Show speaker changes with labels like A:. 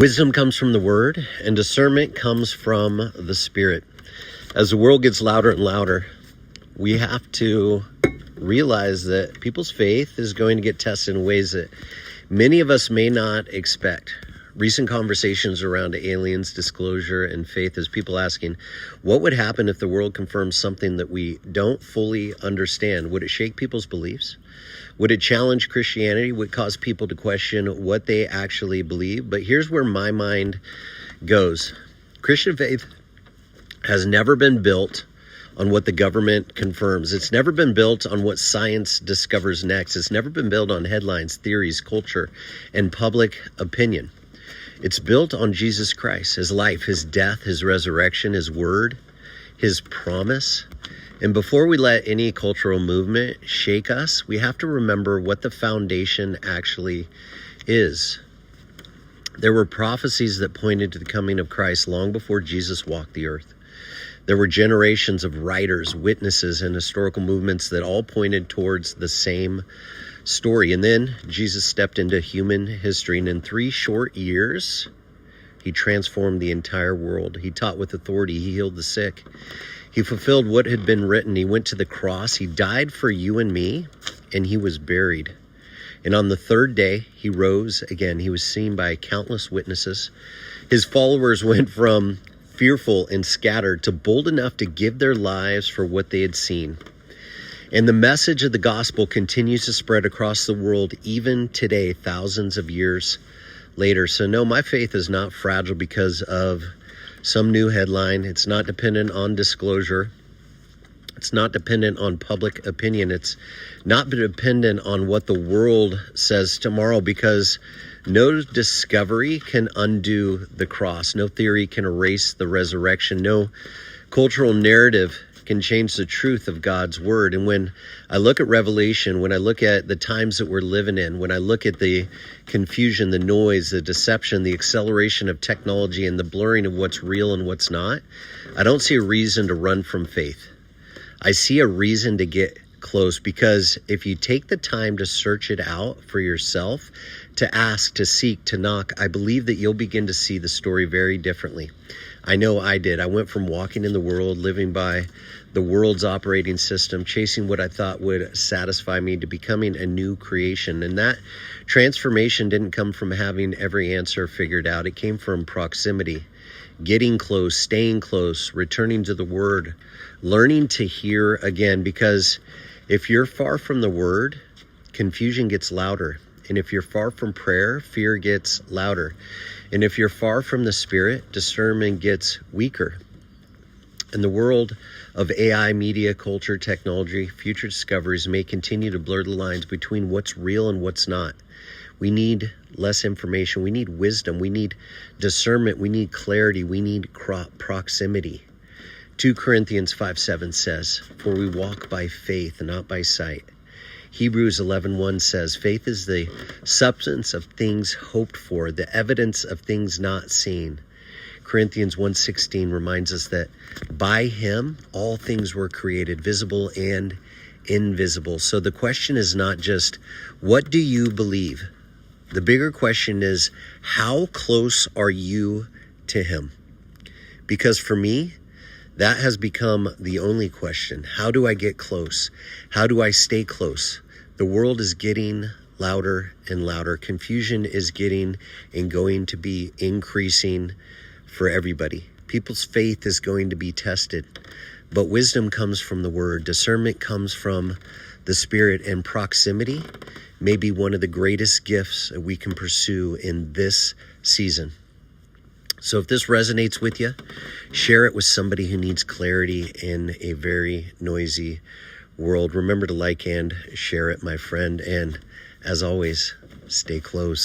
A: Wisdom comes from the Word, and discernment comes from the Spirit. As the world gets louder and louder, we have to realize that people's faith is going to get tested in ways that many of us may not expect. Recent conversations around aliens, disclosure, and faith is people asking, what would happen if the world confirms something that we don't fully understand? Would it shake people's beliefs? Would it challenge Christianity? Would it cause people to question what they actually believe? But here's where my mind goes. Christian faith has never been built on what the government confirms. It's never been built on what science discovers next. It's never been built on headlines, theories, culture, and public opinion. It's built on Jesus Christ, his life, his death, his resurrection, his word, his promise. And before we let any cultural movement shake us, we have to remember what the foundation actually is. There were prophecies that pointed to the coming of Christ long before Jesus walked the earth. There were generations of writers, witnesses, and historical movements that all pointed towards the same story. And then Jesus stepped into human history, and in 3 short years, he transformed the entire world. He taught with authority. He healed the sick. He fulfilled what had been written. He went to the cross. He died for you and me, and he was buried. And on the 3rd day, he rose again. He was seen by countless witnesses. His followers went from fearful and scattered to bold enough to give their lives for what they had seen. And the message of the gospel continues to spread across the world even today, thousands of years later. So no, my faith is not fragile because of some new headline. It's not dependent on disclosure. It's not dependent on public opinion. It's not dependent on what the world says tomorrow, because no discovery can undo the cross. No theory can erase the resurrection. No cultural narrative can change the truth of God's word. And when I look at Revelation, when I look at the times that we're living in, when I look at the confusion, the noise, the deception, the acceleration of technology, and the blurring of what's real and what's not, I don't see a reason to run from faith. I see a reason to get close, because if you take the time to search it out for yourself, to ask, to seek, to knock, I believe that you'll begin to see the story very differently. I know I did. I went from walking in the world, living by the world's operating system, chasing what I thought would satisfy me, to becoming a new creation. And that transformation didn't come from having every answer figured out. It came from proximity, getting close, staying close, returning to the word, learning to hear again. Because if you're far from the word, confusion gets louder. And if you're far from prayer, fear gets louder. And if you're far from the Spirit, discernment gets weaker. In the world of AI, media, culture, technology, future discoveries may continue to blur the lines between what's real and what's not. We need less information. We need wisdom. We need discernment. We need clarity. We need proximity. 2 Corinthians 5:7 says, "For we walk by faith and not by sight." Hebrews 11:1 says, "Faith is the substance of things hoped for, the evidence of things not seen." Corinthians 1:16 reminds us that by him all things were created, visible and invisible. So the question is not just, what do you believe? The bigger question is, how close are you to him? Because for me, that has become the only question. How do I get close? How do I stay close? The world is getting louder and louder. Confusion is getting and going to be increasing for everybody. People's faith is going to be tested. But wisdom comes from the word. Discernment comes from the Spirit. And proximity may be one of the greatest gifts that we can pursue in this season. So if this resonates with you, share it with somebody who needs clarity in a very noisy world. Remember to like and share it, my friend. And as always, stay close.